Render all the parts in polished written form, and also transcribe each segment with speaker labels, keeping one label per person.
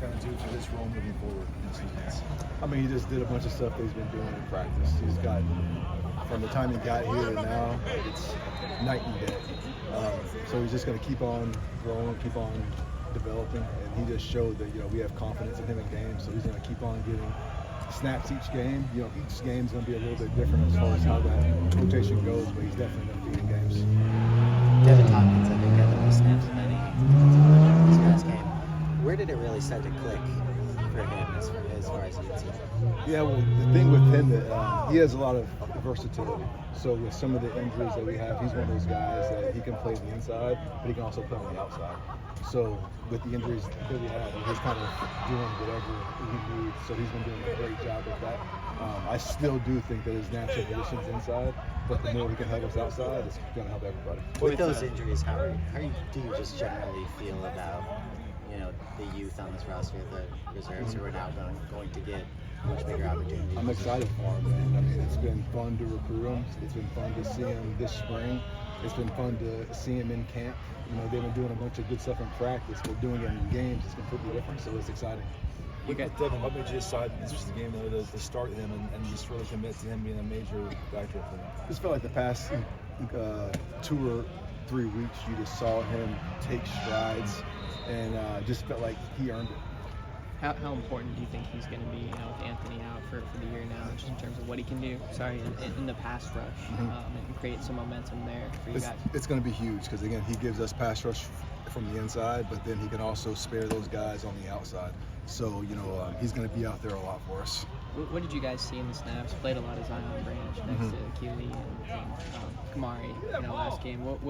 Speaker 1: kind of do for his role moving forward in this defense?
Speaker 2: I mean, he just did a bunch of stuff that he's been doing in practice. He's got, from the time he got here to now, it's night and day. So he's just going to keep on growing, keep on developing, and he just showed that, we have confidence in him in games, so he's going to keep on getting snaps each game. Each game's going to be a little bit different as far as how that rotation goes, but he's definitely going to be in games.
Speaker 3: Devin Hopkins, I think, got the most snaps of any this past game. Where did it really start to click for him as far as you can see?
Speaker 2: Yeah, well, the thing with him that he has a lot of versatility. So with some of the injuries that we have, he's one of those guys that he can play the inside, but he can also play on the outside. So with the injuries that we have, he's kind of doing whatever he needs. So he's been doing a great job of that. I still do think that his natural position's inside, but the more he can help us outside, it's going to help everybody.
Speaker 3: With those injuries, how do you just generally feel about the youth on this roster, the reserves who are now going to get much bigger opportunities?
Speaker 2: I'm excited for him, man. I mean, it's been fun to recruit him. It's been fun to see him this spring. It's been fun to see him in camp. They've been doing a bunch of good stuff in practice, but doing it in games is completely different, so it's exciting.
Speaker 1: With Devin, what made you decide this was the game to start him and just really commit to him being a major factor for them?
Speaker 2: I just felt like the past 2 or 3 weeks, you just saw him take strides, and just felt like he earned it.
Speaker 4: How important do you think he's going to be, with Anthony out for the year now, just in terms of what he can do, in the pass rush, and create some momentum there for you guys?
Speaker 2: It's going to be huge because, again, he gives us pass rush from the inside, but then he can also spare those guys on the outside. So, he's going to be out there a lot for us.
Speaker 4: What did you guys see in the snaps? Played a lot of Zion Branch next to Keely and Kamari, last game. What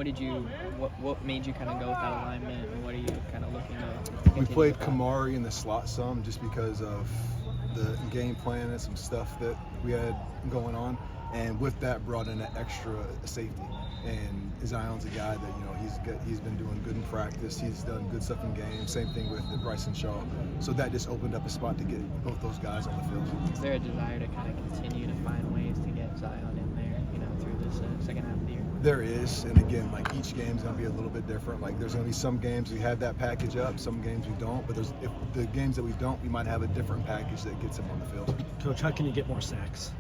Speaker 4: made you kind of go with that alignment, and what are you kind of looking to?
Speaker 2: We played Kamari in the slot some just because of the game plan and some stuff that we had going on, and with that brought in an extra safety. And Zion's a guy that he's been doing good in practice. He's done good stuff in games. Same thing with Bryson Shaw. So that just opened up a spot to get both those guys on the field.
Speaker 4: Is there a desire to kind of continue to find ways to get Zion in there, through this second half of the year?
Speaker 2: There is, and again, each game's going to be a little bit different. There's going to be some games we have that package up, some games we don't. But if the games that we don't, we might have a different package that gets him on the field.
Speaker 5: Coach, how can you get more sacks?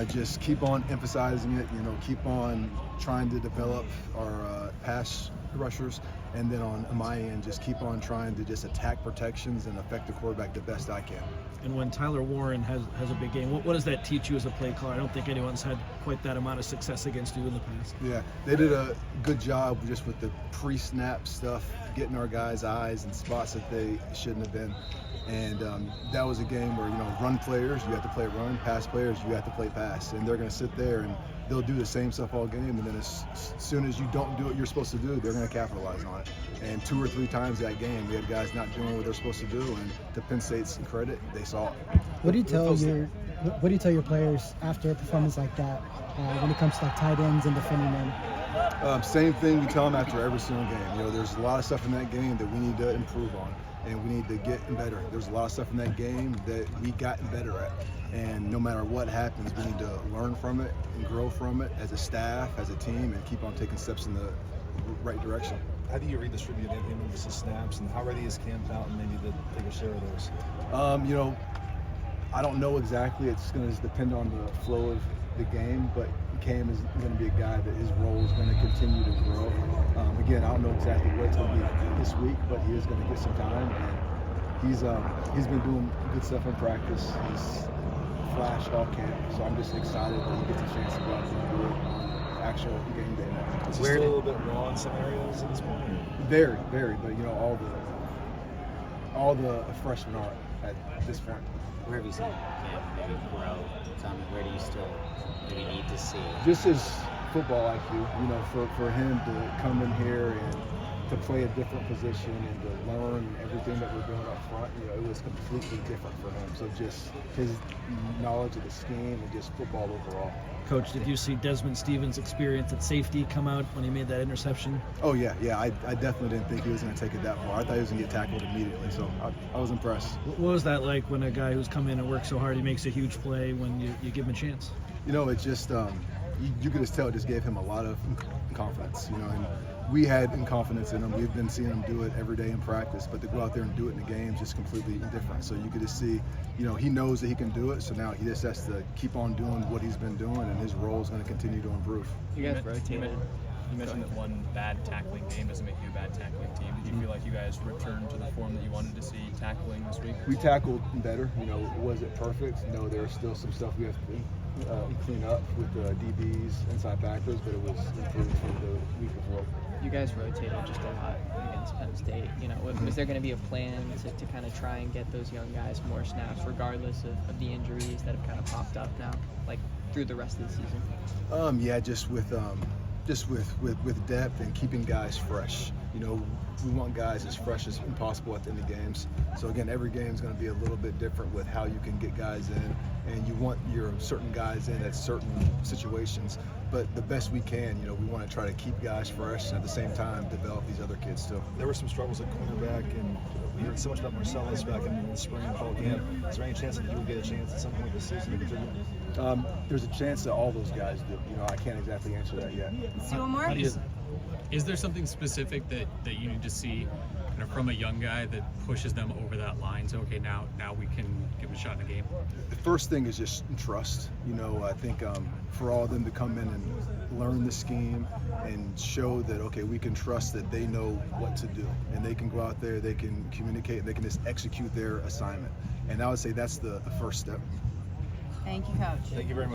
Speaker 2: Just keep on emphasizing it, keep on trying to develop our pass rushers, and then on my end, just keep on trying to just attack protections and affect the quarterback the best I can.
Speaker 5: And when Tyler Warren has a big game, what does that teach you as a play caller? I don't think anyone's had quite that amount of success against you in the past.
Speaker 2: Yeah, they did a good job just with the pre-snap stuff, getting our guys' eyes in spots that they shouldn't have been. And that was a game where, run players, you have to play run, pass players, you have to play pass. And they're going to sit there and they'll do the same stuff all game. And then as soon as you don't do what you're supposed to do, they're going to capitalize on it. And 2 or 3 times that game, we had guys not doing what they're supposed to do. And to Penn State's credit, they saw it.
Speaker 6: What do you tell your players after a performance like that when it comes to tight ends and defending them?
Speaker 2: Same thing we tell them after every single game. There's a lot of stuff in that game that we need to improve on, and we need to get better. There's a lot of stuff in that game that we gotten better at, and no matter what happens, we need to learn from it and grow from it as a staff, as a team, and keep on taking steps in the right direction.
Speaker 1: How do you redistribute Anthony Memphis' snaps, and how ready is Cam Fountain maybe to take a share of those?
Speaker 2: I don't know exactly. It's going to depend on the flow of the game, but Cam is going to be a guy that his role is going to continue to grow. Again, I don't know exactly what it's going to be this week, but he is going to get some time, and he's been doing good stuff in practice. He's flashed all camp, so I'm just excited that he gets a chance to go out and do it on actual game day now.
Speaker 1: Is he still a little bit raw in some areas at this point?
Speaker 2: Very, very, but all the freshmen are at this point.
Speaker 3: Where have you seen Cam maybe grow? Where do you still maybe need to see?
Speaker 2: Just his football IQ, for him to come in here and to play a different position and to learn everything that we're doing up front, it was completely different for him. So just his knowledge of the scheme and just football overall.
Speaker 5: Coach, did you see Desmond Stevens' experience at safety come out when he made that interception?
Speaker 2: Oh, yeah. I definitely didn't think he was going to take it that far. I thought he was going to get tackled immediately, so I was impressed.
Speaker 5: What was that like when a guy who's come in and worked so hard, he makes a huge play when you give him a chance?
Speaker 2: It's just, you could just tell it just gave him a lot of confidence, and we had confidence in him. We've been seeing him do it every day in practice, but to go out there and do it in the games is completely different. So you could just see, he knows that he can do it. So now he just has to keep on doing what he's been doing, and his role is going to continue to improve.
Speaker 4: You guys rotated.
Speaker 7: You mentioned that one bad tackling game doesn't make you a bad tackling team. Did you feel like you guys returned to the form that you wanted to see tackling this week?
Speaker 2: We tackled better. Was it perfect? No, there's still some stuff we have to clean up with the DBs, inside backers, but it was improved from the week before.
Speaker 4: You guys rotated just a lot against Penn State. Was there going to be a plan to kind of try and get those young guys more snaps, regardless of the injuries that have kind of popped up now, like through the rest of the season?
Speaker 2: Yeah, just with depth and keeping guys fresh. We want guys as fresh as possible at the end of games. So again, every game is going to be a little bit different with how you can get guys in, and you want your certain guys in at certain situations. But the best we can, we want to try to keep guys fresh and at the same time develop these other kids too.
Speaker 1: There were some struggles at cornerback, and we heard so much about Marcellus back in the spring and fall camp. Is there any chance that you will get a chance at some point this season to contribute?
Speaker 2: There's a chance that all those guys do. I can't exactly answer that yet.
Speaker 8: See one more?
Speaker 7: Is there something specific that you need to see kind of from a young guy that pushes them over that line? So, okay, now we can give him a shot in the game?
Speaker 2: The first thing is just trust. I think for all of them to come in and learn the scheme and show that, okay, we can trust that they know what to do. And they can go out there, they can communicate, they can just execute their assignment. And I would say that's the first step.
Speaker 8: Thank you, Coach.
Speaker 1: Thank you very much.